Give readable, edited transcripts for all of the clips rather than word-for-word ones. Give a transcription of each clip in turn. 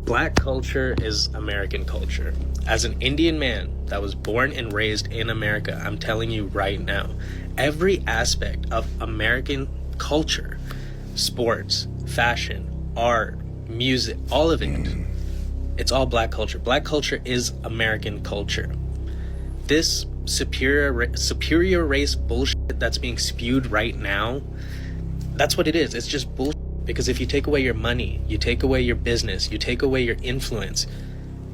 Black culture is American culture. As an Indian man that was born and raised in America, I'm telling you right now, every aspect of American culture, sports, fashion, art, music, all of it, it's all black culture. Black culture is American culture. This superior race bullshit that's being spewed right now, that's what it is. It's just bullshit. Because if you take away your money, you take away your business, you take away your influence,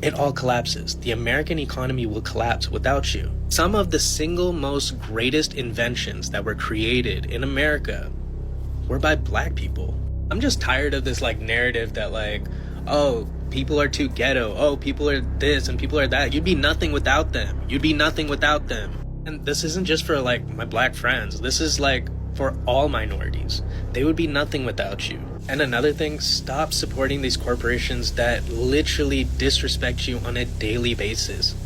it all collapses. The American economy will collapse without you. Some of the single most greatest inventions that were created in America were by black people. I'm just tired of this narrative that oh, people are too ghetto. Oh, people are this and people are that. You'd be nothing without them. You'd be nothing without them. And this isn't just for my black friends. This is for all minorities. They would be nothing without you. And another thing, stop supporting these corporations that literally disrespect you on a daily basis.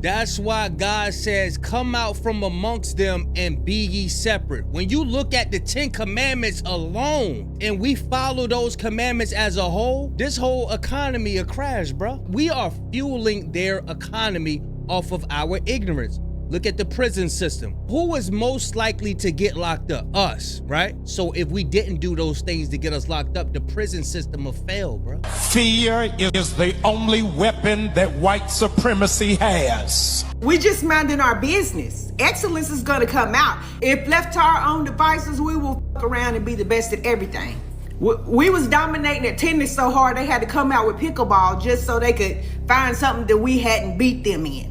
That's why God says, come out from amongst them and be ye separate. When you look at the 10 commandments alone and we follow those commandments as a whole, this whole economy will crash, bro. We are fueling their economy off of our ignorance. Look at the prison system. Who is most likely to get locked up? Us, right? So if we didn't do those things to get us locked up, the prison system will fail, bro. Fear is the only weapon that white supremacy has. We just minding our business. Excellence is gonna come out. If left to our own devices, we will fuck around and be the best at everything. We was dominating at tennis so hard they had to come out with pickleball just so they could find something that we hadn't beat them in.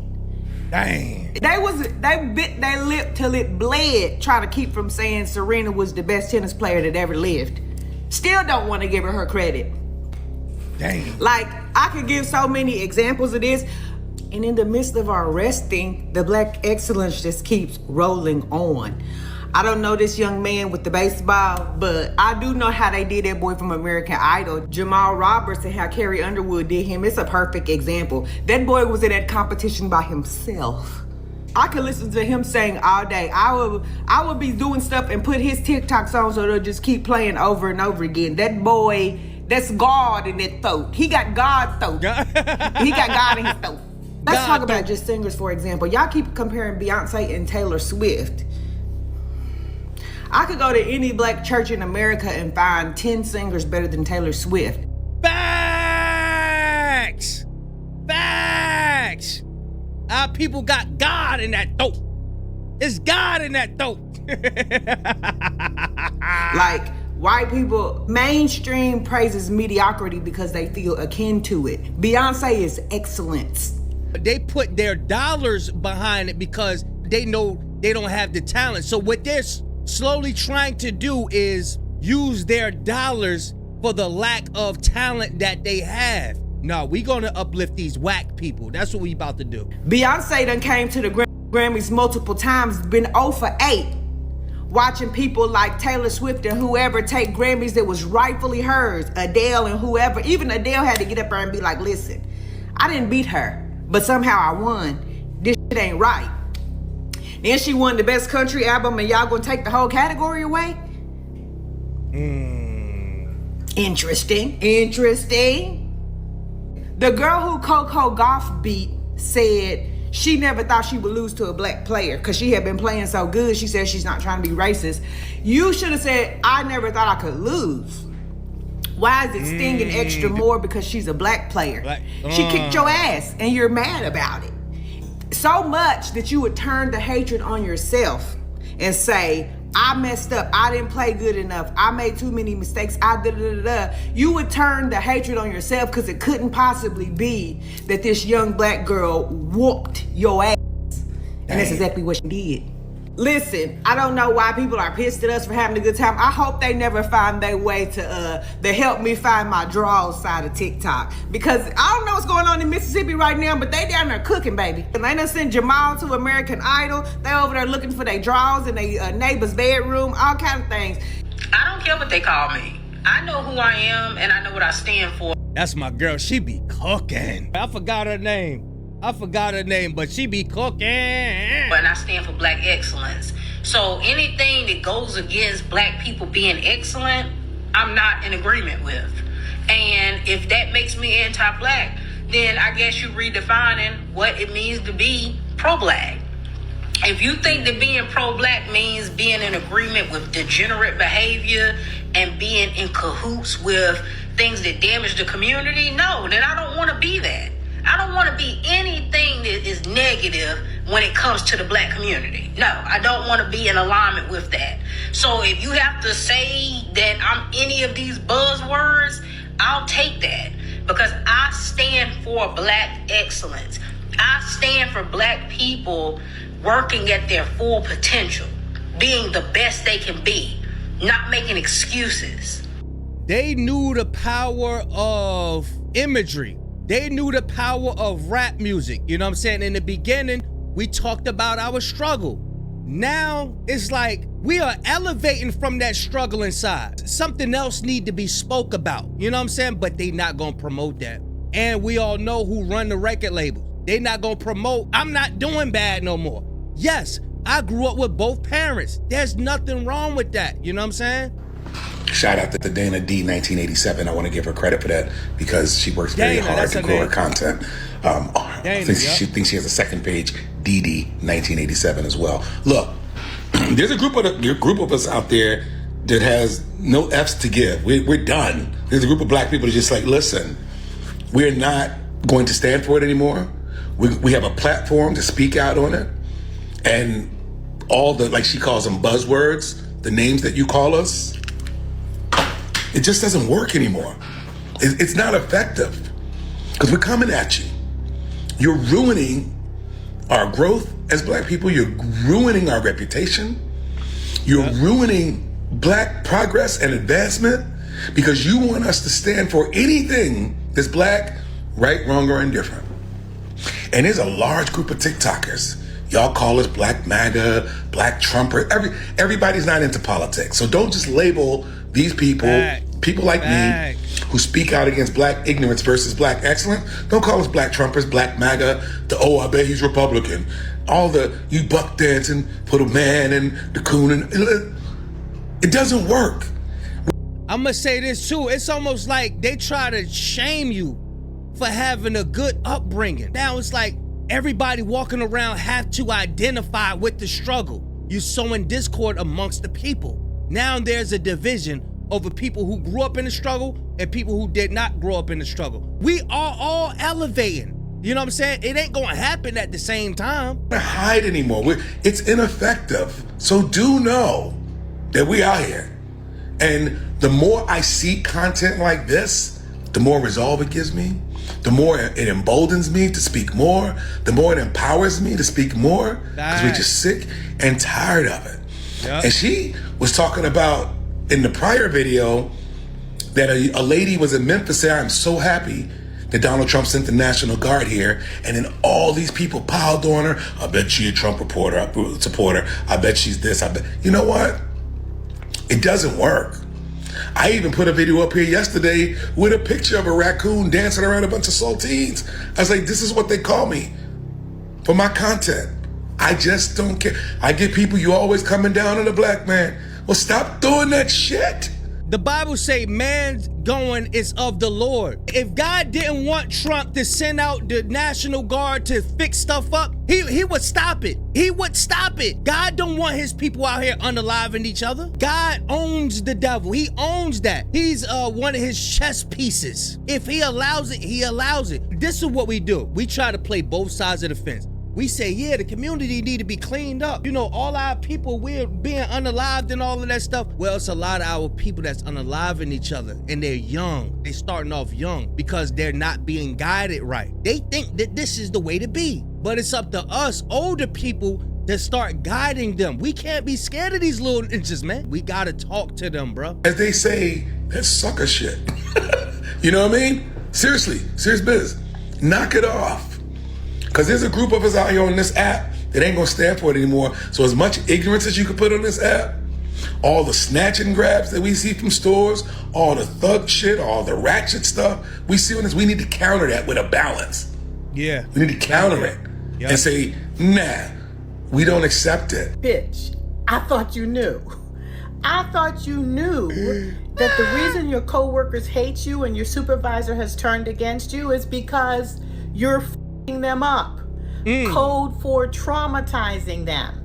Dang. They bit their lip till it bled trying to keep from saying Serena was the best tennis player that ever lived. Still don't want to give her credit. Dang. I could give so many examples of this. And in the midst of our resting, the black excellence just keeps rolling on. I don't know this young man with the baseball, but I do know how they did that boy from American Idol, Jamal Roberts, and how Carrie Underwood did him. It's a perfect example. That boy was in that competition by himself. I could listen to him sing all day. I would be doing stuff and put his TikToks on so they'll just keep playing over and over again. That boy, that's God in that throat. He got God's throat. He got God in his throat. Let's talk about just singers, for example. Y'all keep comparing Beyonce and Taylor Swift. I could go to any black church in America and find 10 singers better than Taylor Swift. Facts! Facts! Our people got God in that throat. It's God in that throat. White people, mainstream praises mediocrity because they feel akin to it. Beyonce is excellence. They put their dollars behind it because they know they don't have the talent. So what they're slowly trying to do is use their dollars for the lack of talent that they have. No, we gonna uplift these whack people. That's what we about to do. Beyonce done came to the Grammys multiple times, been 0 for 8. Watching people like Taylor Swift and whoever take Grammys that was rightfully hers, Adele and whoever. Even Adele had to get up there and be like, listen, I didn't beat her, but somehow I won. This shit ain't right. Then she won the best country album and y'all gonna take the whole category away? Interesting. The girl who Coco Gauff beat said she never thought she would lose to a black player because she had been playing so good. She said she's not trying to be racist. You should have said, I never thought I could lose. Why is it stinging extra more because she's a black player? She kicked your ass and you're mad about it. So much that you would turn the hatred on yourself and say, I messed up, I didn't play good enough, I made too many mistakes, You would turn the hatred on yourself because it couldn't possibly be that this young black girl whooped your ass. And that's exactly what she did. Listen, I don't know why people are pissed at us for having a good time. I hope they never find their way to help me find my draws side of TikTok. Because I don't know what's going on in Mississippi right now, but they down there cooking, baby. And they done sent Jamal to American Idol. They over there looking for their draws in their neighbor's bedroom, all kind of things. I don't care what they call me. I know who I am and I know what I stand for. That's my girl. She be cooking. I forgot her name, but she be cooking. And I stand for black excellence. So anything that goes against black people being excellent, I'm not in agreement with. And if that makes me anti-black, then I guess you're redefining what it means to be pro-black. If you think that being pro-black means being in agreement with degenerate behavior and being in cahoots with things that damage the community, no, then I don't want to be that. I don't want to be anything that is negative when it comes to the black community. No, I don't want to be in alignment with that. So if you have to say that I'm any of these buzzwords, I'll take that, because I stand for black excellence. I stand for black people working at their full potential, being the best they can be, not making excuses. They knew the power of imagery. They knew the power of rap music. You know what I'm saying? In the beginning, we talked about our struggle. Now it's like we are elevating from that struggle inside. Something else need to be spoke about. You know what I'm saying? But they not gonna promote that. And we all know who run the record labels. They not gonna promote, I'm not doing bad no more. Yes, I grew up with both parents. There's nothing wrong with that. You know what I'm saying? Shout out to Dana D 1987. I want to give her credit for that because she works very Dana, hard to grow her name. content. I think she thinks she has a second page, DD 1987 as well. Look, there's a group of us out there that has no F's to give. We're done. There's a group of black people that just like, listen, we're not going to stand for it anymore. We have a platform to speak out on it, and all the, like she calls them buzzwords, the names that you call us, it just doesn't work anymore. It's not effective because we're coming at you. You're ruining our growth as black people. You're ruining our reputation. You're ruining black progress and advancement because you want us to stand for anything that's black, right, wrong, or indifferent. And there's a large group of TikTokers. Y'all call us Black MAGA, Black Trumper. Everybody's not into politics. So don't just label these people, people like me, who speak out against black ignorance versus black excellence. Don't call us Black Trumpers, Black MAGA, I bet he's Republican. All the, you buck dancing, put a man in the coon, and it doesn't work. I'm gonna say this too. It's almost like they try to shame you for having a good upbringing. Now it's like everybody walking around have to identify with the struggle. You're sowing discord amongst the people. Now there's a division over people who grew up in the struggle and people who did not grow up in the struggle. We are all elevating. You know what I'm saying? It ain't gonna happen at the same time. Don't hide anymore. It's ineffective. So do know that we out here. And the more I see content like this, the more resolve it gives me, the more it emboldens me to speak more, the more it empowers me to speak more, because we're just sick and tired of it. Yep. And she was talking about in the prior video that a lady was in Memphis saying, I'm so happy that Donald Trump sent the National Guard here, and then all these people piled on her. I bet she a Trump supporter. I bet she's this. You know what? It doesn't work. I even put a video up here yesterday with a picture of a raccoon dancing around a bunch of saltines. I was like, this is what they call me for my content. I just don't care. I get people, you always coming down on a black man. Well, stop doing that shit. The Bible say man's going is of the Lord. If God didn't want Trump to send out the National Guard to fix stuff up, he would stop it. He would stop it. God don't want his people out here unaliving each other. God owns the devil. He owns that. He's one of his chess pieces. If he allows it, he allows it. This is what we do. We try to play both sides of the fence. We say, yeah, the community need to be cleaned up. You know, all our people, we're being unalived and all of that stuff. Well, it's a lot of our people that's unaliving each other, and they're young. They're starting off young because they're not being guided right. They think that this is the way to be. But it's up to us, older people, to start guiding them. We can't be scared of these little inches, man. We gotta talk to them, bro. As they say, that's sucker shit. You know what I mean? Seriously, serious biz. Knock it off. Because there's a group of us out here on this app that ain't gonna stand for it anymore. So as much ignorance as you can put on this app, all the snatch and grabs that we see from stores, all the thug shit, all the ratchet stuff we see on this, we need to counter that with a balance. Yeah. We need to counter it and say, nah, we don't accept it. Bitch, I thought you knew. I thought you knew that the reason your coworkers hate you and your supervisor has turned against you is because you're f***ing them up. Code for traumatizing them.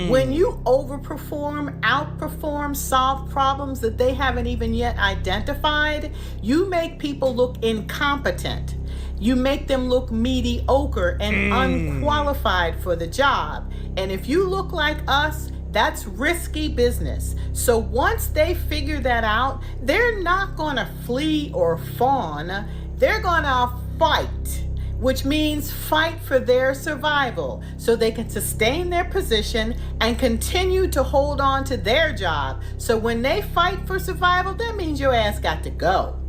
When you overperform, outperform, solve problems that they haven't even yet identified, you make people look incompetent. You make them look mediocre and unqualified for the job. And if you look like us, that's risky business. So once they figure that out, they're not gonna flee or fawn. They're gonna fight, which means fight for their survival so they can sustain their position and continue to hold on to their job. So when they fight for survival, that means your ass got to go.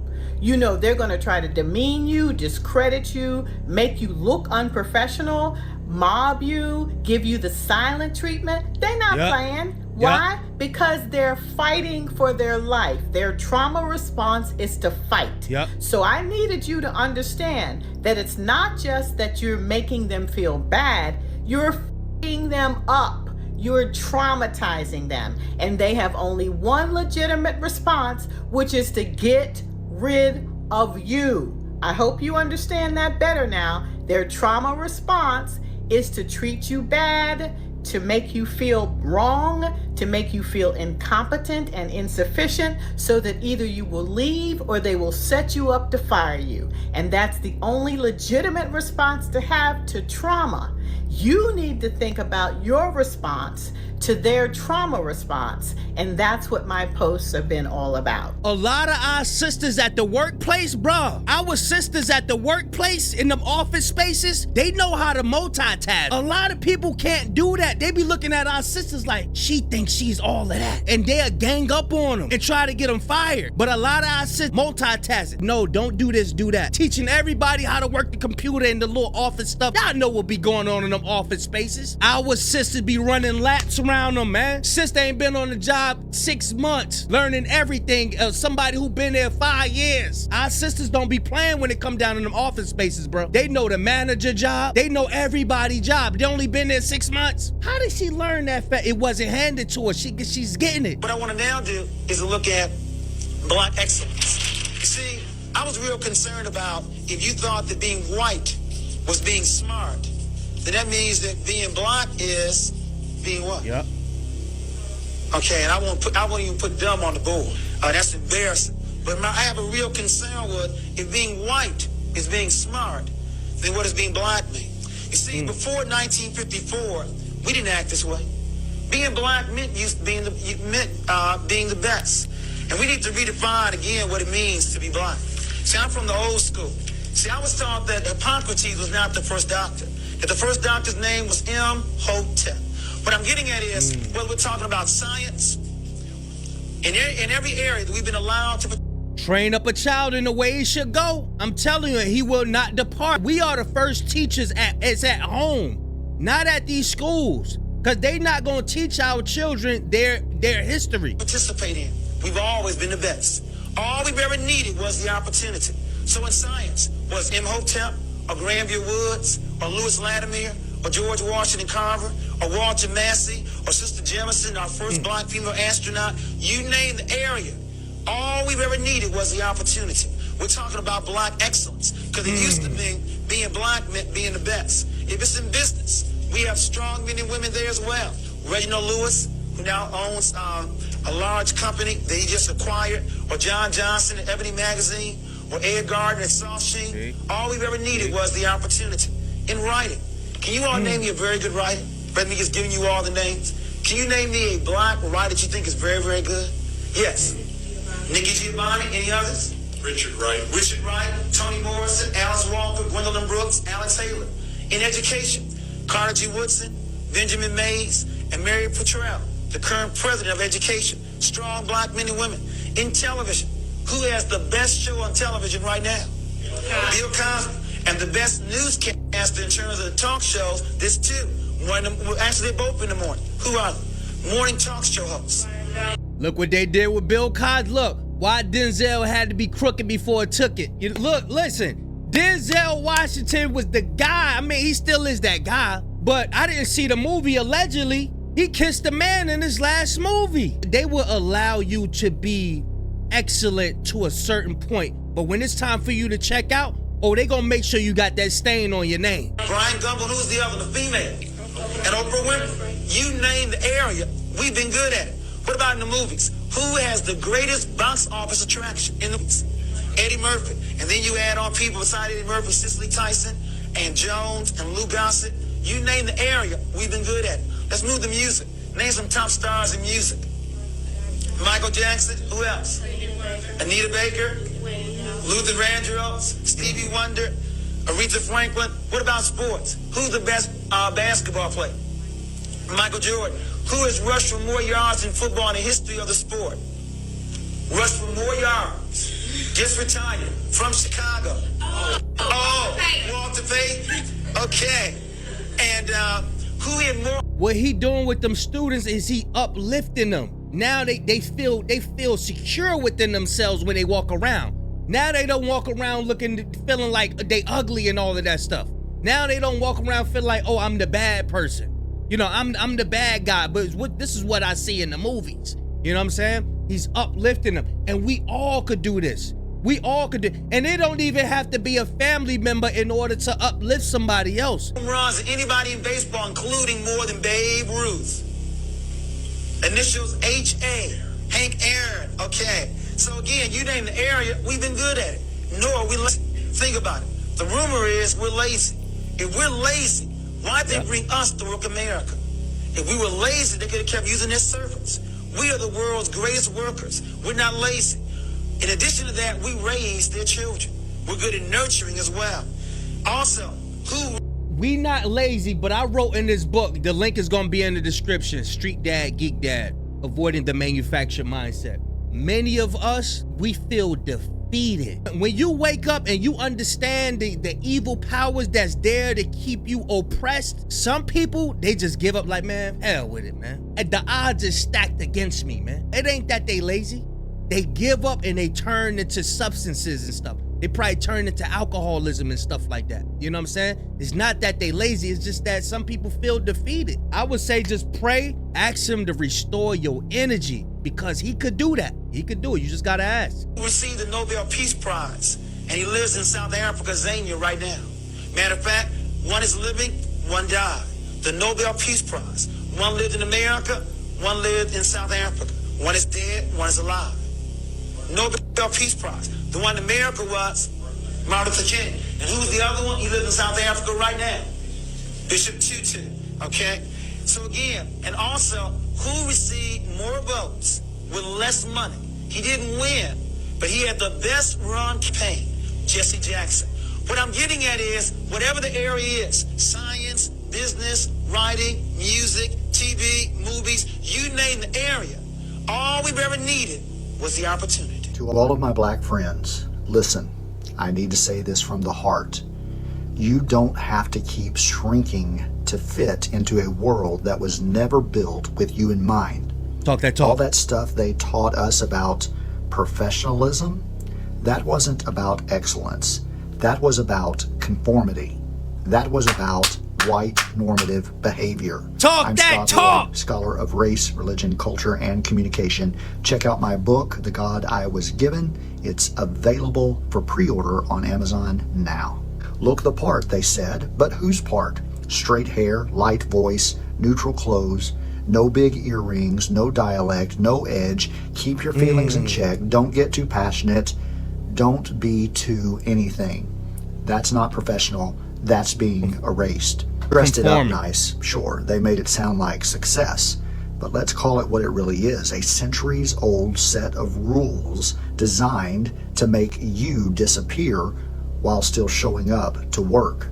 You know, they're gonna try to demean you, discredit you, make you look unprofessional, mob you, give you the silent treatment. They're not playing. Why? Because they're fighting for their life. Their trauma response is to fight. So I needed you to understand that it's not just that you're making them feel bad, you're f***ing them up. You're traumatizing them. And they have only one legitimate response, which is to get rid of you. I hope you understand that better now. Their trauma response is to treat you bad, to make you feel wrong, to make you feel incompetent and insufficient, so that either you will leave or they will set you up to fire you. And that's the only legitimate response to have to trauma. You need to think about your response to their trauma response. And that's what my posts have been all about. A lot of our sisters at the workplace, bruh, our sisters at the workplace in them office spaces, they know how to multitask. A lot of people can't do that. They be looking at our sisters like, she thinks she's all of that. And they'll gang up on them and try to get them fired. But a lot of our sisters multitask. No, don't do this, do that. Teaching everybody how to work the computer and the little office stuff. Y'all know what be going on in them office spaces. Our sisters be running laps around them, man. Sister ain't been on the job 6 months, learning everything. Somebody who been there 5 years. Our sisters don't be playing when it come down in them office spaces, bro. They know the manager job. They know everybody's job. They only been there 6 months. How did she learn that fact? It wasn't handed to her. She's getting it. What I want to now do is to look at Black excellence. You see, I was real concerned about if you thought that being white was being smart, then that means that being Black is being what? Yep. Okay, and I won't even put dumb on the board. That's embarrassing. But I have a real concern with if being white is being smart, then what does being Black mean? You see, before 1954, we didn't act this way. Being Black meant being the best. And we need to redefine again what it means to be Black. See, I'm from the old school. See, I was taught that Hippocrates was not the first doctor. That the first doctor's name was Imhotep. What I'm getting at is, whether we're talking about science, in every area that we've been allowed to... Train up a child in the way he should go. I'm telling you, he will not depart. We are the first teachers it's at home, not at these schools, because they not going to teach our children their history. Participate in. We've always been the best. All we've ever needed was the opportunity. So in science, was Imhotep, or Granville Woods, or Louis Latimer, or George Washington Carver, or Walter Massey, or Sister Jemison, our first Black female astronaut, you name the area. All we've ever needed was the opportunity. We're talking about Black excellence, because it used to mean being Black meant being the best. If it's in business, we have strong men and women there as well. Reginald Lewis, who now owns a large company that he just acquired, or John Johnson at Ebony Magazine, or Ed Gardner at Soft Sheen. All we've ever needed was the opportunity. In writing, can you all name me a very good writer? Let me just giving you all the names. Can you name me a Black writer that you think is very, very good? Yes. Nikki Giovanni, any others? Richard Wright, Toni Morrison, Alice Walker, Gwendolyn Brooks, Alice Taylor. In education, Carter G. Woodson, Benjamin Mays, and Mary Petrell, the current president of education. Strong Black men and women. In television, who has the best show on television right now? Bill Cosby. And the best newscaster in terms of the talk shows, this too. Actually, they're both in the morning. Who are they? Morning talk show hosts. Look what they did with Bill Cosby. Look, why Denzel had to be crooked before it took it. Listen, Denzel Washington was the guy. I mean, he still is that guy. But I didn't see the movie, allegedly. He kissed a man in his last movie. They will allow you to be excellent to a certain point, but when it's time for you to check out, oh, they gonna make sure you got that stain on your name. Brian Gumbel, who's the other, the female? And Oprah Winfrey. You name the area, we've been good at it. What about in the movies? Who has the greatest box office attraction in the movies? Eddie Murphy. And then you add on people beside Eddie Murphy, Cicely Tyson, and Jones, and Lou Gossett. You name the area, we've been good at it. Let's move to music. Name some top stars in music. Michael Jackson, who else? Anita Baker, Luther Vandross, Stevie Wonder, Aretha Franklin. What about sports? Who's the best basketball player? Michael Jordan. Who has rushed for more yards in football in the history of the sport? Rushed for more yards. Just retired from Chicago. Walter Payton. Okay. And who had more? What he doing with them students is he uplifting them. Now they feel secure within themselves when they walk around. Now they don't walk around feeling like they ugly and all of that stuff. Now they don't walk around feeling like, oh, I'm the bad person. You know, I'm the bad guy, but this is what I see in the movies. You know what I'm saying? He's uplifting them. And we all could do this. We all could do, and it don't even have to be a family member in order to uplift somebody else. Runs than anybody in baseball, including more than Babe Ruth. Initials H.A. Hank Aaron. Okay. So again, you name the area, we've been good at it. Nor we lazy. Think about it. The rumor is we're lazy. If we're lazy, why'd they bring us to work America? If we were lazy, they could have kept using their servants. We are the world's greatest workers. We're not lazy. In addition to that, we raise their children. We're good at nurturing as well. Also, we not lazy, but I wrote in this book, the link is going to be in the description, Street Dad, Geek Dad, Avoiding the Manufactured Mindset. Many of us, we feel defeated. When you wake up and you understand the evil powers that's there to keep you oppressed, some people, they just give up like, man, hell with it, man. And the odds is stacked against me, man. It ain't that they lazy. They give up and they turn into substances and stuff. They probably turn into alcoholism and stuff like that. You know what I'm saying? It's not that they lazy, it's just that some people feel defeated. I would say just pray, ask him to restore your energy, because he could do that. He could do it. You just gotta ask. He received the Nobel Peace Prize, and he lives in South Africa, Zambia right now. Matter of fact, one is living, one died. The Nobel Peace Prize. One lived in America, one lived in South Africa. One is dead, one is alive. Nobel Peace Prize. The one in America was Martin Luther King. And who's the other one? He lives in South Africa right now. Bishop Tutu. Okay? So again, and also, who received more votes with less money? He didn't win, but he had the best run campaign, Jesse Jackson. What I'm getting at is, whatever the area is, science, business, writing, music, TV, movies, you name the area, all we've ever needed was the opportunity. To all of my black friends, listen, I need to say this from the heart. You don't have to keep shrinking to fit into a world that was never built with you in mind. Talk that talk. All that stuff they taught us about professionalism, that wasn't about excellence. That was about conformity. That was about white normative behavior. I'm that talk! Scholar of race, religion, culture, and communication. Check out my book, The God I Was Given. It's available for pre-order on Amazon now. Look the part, they said, but whose part? Straight hair, light voice, neutral clothes, no big earrings, no dialect, no edge. Keep your feelings in check. Don't get too passionate. Don't be too anything. That's not professional. That's being erased. Dressed it up nice, sure. They made it sound like success. But let's call it what it really is, a centuries-old set of rules designed to make you disappear while still showing up to work.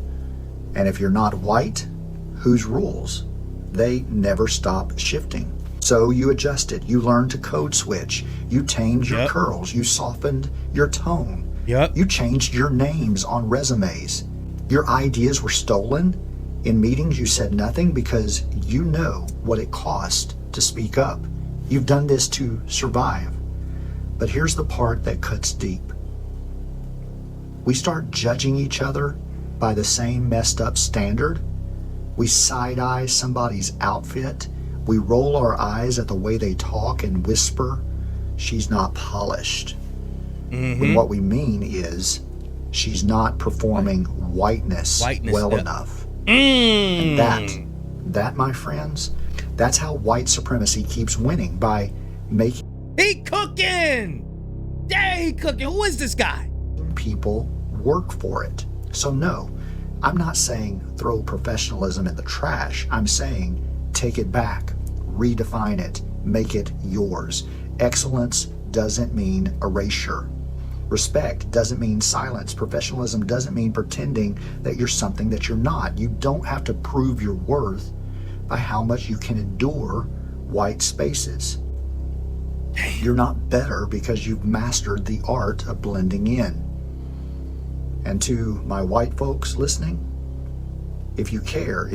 And if you're not white, whose rules? They never stop shifting. So you adjusted, you learned to code switch, you tamed your curls, you softened your tone, you changed your names on resumes. Your ideas were stolen. In meetings, you said nothing because you know what it cost to speak up. You've done this to survive. But here's the part that cuts deep. We start judging each other by the same messed up standard. We side-eye somebody's outfit We roll our eyes at the way they talk and whisper, she's not polished. When what we mean is, she's not performing whiteness well enough. And that, my friends, that's how white supremacy keeps winning, by making He cooking! Yeah, he cooking. Who is this guy? People work for it. So no, I'm not saying throw professionalism in the trash. I'm saying take it back, redefine it, make it yours. Excellence doesn't mean erasure. Respect doesn't mean silence. Professionalism doesn't mean pretending that you're something that you're not. You don't have to prove your worth by how much you can endure white spaces. You're not better because you've mastered the art of blending in. And to my white folks listening, if you care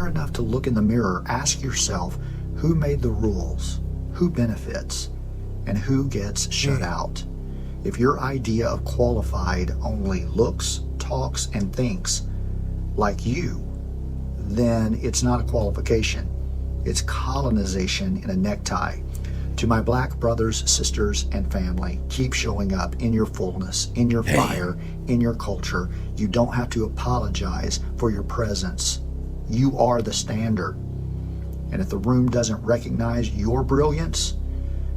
enough to look in the mirror, ask yourself who made the rules, who benefits, and who gets shut out. If your idea of qualified only looks, talks, and thinks like you, then it's not a qualification. It's colonization in a necktie. To my black brothers, sisters, and family, keep showing up in your fullness, in your fire, in your culture. You don't have to apologize for your presence. You are the standard. And if the room doesn't recognize your brilliance,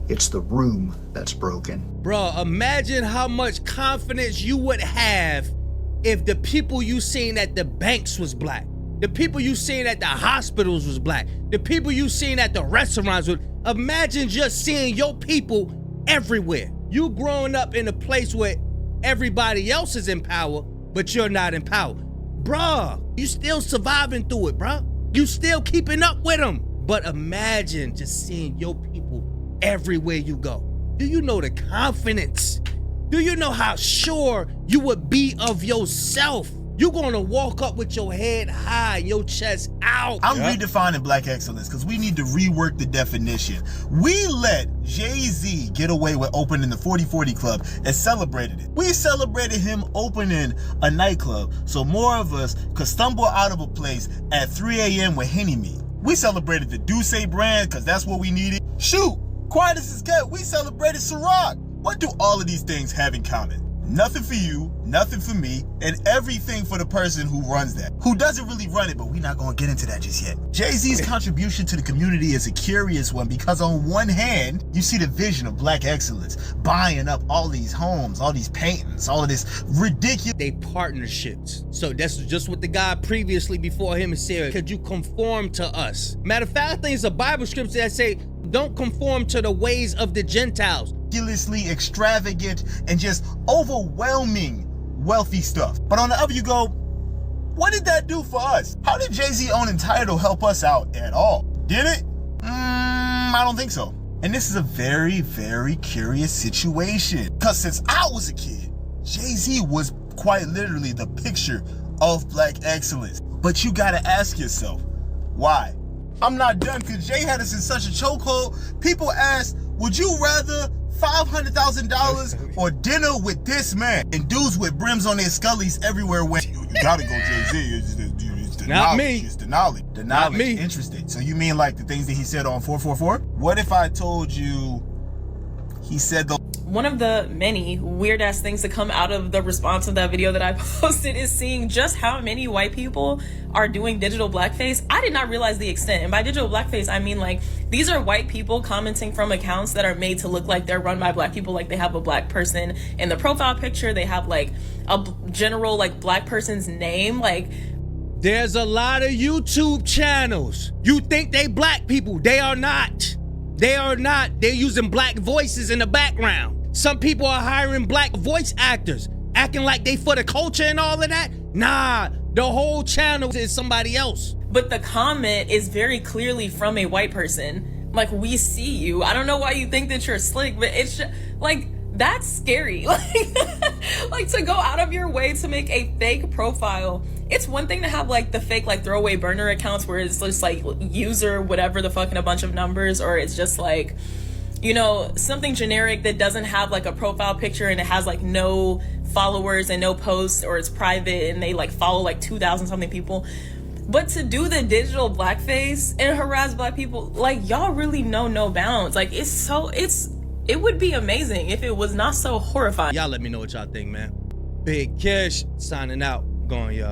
it's the room that's broken. Bruh, imagine how much confidence you would have if the people you seen at the banks was black. The people you seen at the hospitals was black. The people you seen at the restaurants was... Imagine just seeing your people everywhere. You growing up in a place where everybody else is in power, but you're not in power. Bruh, you still surviving through it, bruh. You still keeping up with them. But imagine just seeing your people everywhere you go. Do you know the confidence? Do you know how sure you would be of yourself? You're gonna walk up with your head high, your chest out. I'm redefining black excellence because we need to rework the definition. We let Jay-Z get away with opening the 4040 Club and celebrated it. We celebrated him opening a nightclub so more of us could stumble out of a place at 3 a.m. with Henny Me. We celebrated the Duce brand because that's what we needed. Shoot, quiet as it's kept, we celebrated Ciroc. What do all of these things have in common? Nothing for you, nothing for me, and everything for the person who runs that, who doesn't really run it, but we're not going to get into that just yet. Jay-Z's contribution to the community is a curious one because on one hand, you see the vision of black excellence, buying up all these homes, all these paintings, all of this ridiculous... They partnerships. So that's just what the guy previously before him said, could you conform to us? Matter of fact, I think it's a Bible scripture that say, don't conform to the ways of the Gentiles. Ridiculously extravagant and just overwhelming wealthy stuff. But on the other you go, what did that do for us? How did Jay-Z owning Tidal help us out at all? Did it? I don't think so. And this is a very, very curious situation. Because since I was a kid, Jay-Z was quite literally the picture of black excellence. But you gotta ask yourself, why? I'm not done because Jay had us in such a chokehold. People asked, would you rather $500,000 or dinner with this man? And dudes with brims on their scullies everywhere went, you gotta go Jay-Z. It's the Not knowledge. me. It's the knowledge. The knowledge. Not me. Interesting. So you mean like the things that he said on 444? What if I told you he said the... One of the many weird ass things to come out of the response of that video that I posted is seeing just how many white people are doing digital blackface. I did not realize the extent. And by digital blackface, I mean like these are white people commenting from accounts that are made to look like they're run by black people. Like they have a black person in the profile picture. They have like a general like black person's name. Like there's a lot of YouTube channels. You think they black people. They are not. They are not. They're using black voices in the background. Some people are hiring black voice actors, acting like they for the culture and all of that. Nah, the whole channel is somebody else. But the comment is very clearly from a white person. Like, we see you. I don't know why you think that you're slick, but it's just, like, that's scary. Like to go out of your way to make a fake profile. It's one thing to have like the fake like throwaway burner accounts where it's just like user whatever the fuck and a bunch of numbers, or it's just like, you know, something generic that doesn't have like a profile picture and it has like no followers and no posts, or it's private and they like follow like 2,000 something people. But to do the digital blackface and harass black people, like, y'all really know no bounds. Like, it would be amazing if it was not so horrifying. Y'all let me know what y'all think, man. Big Kish signing out. Going, y'all.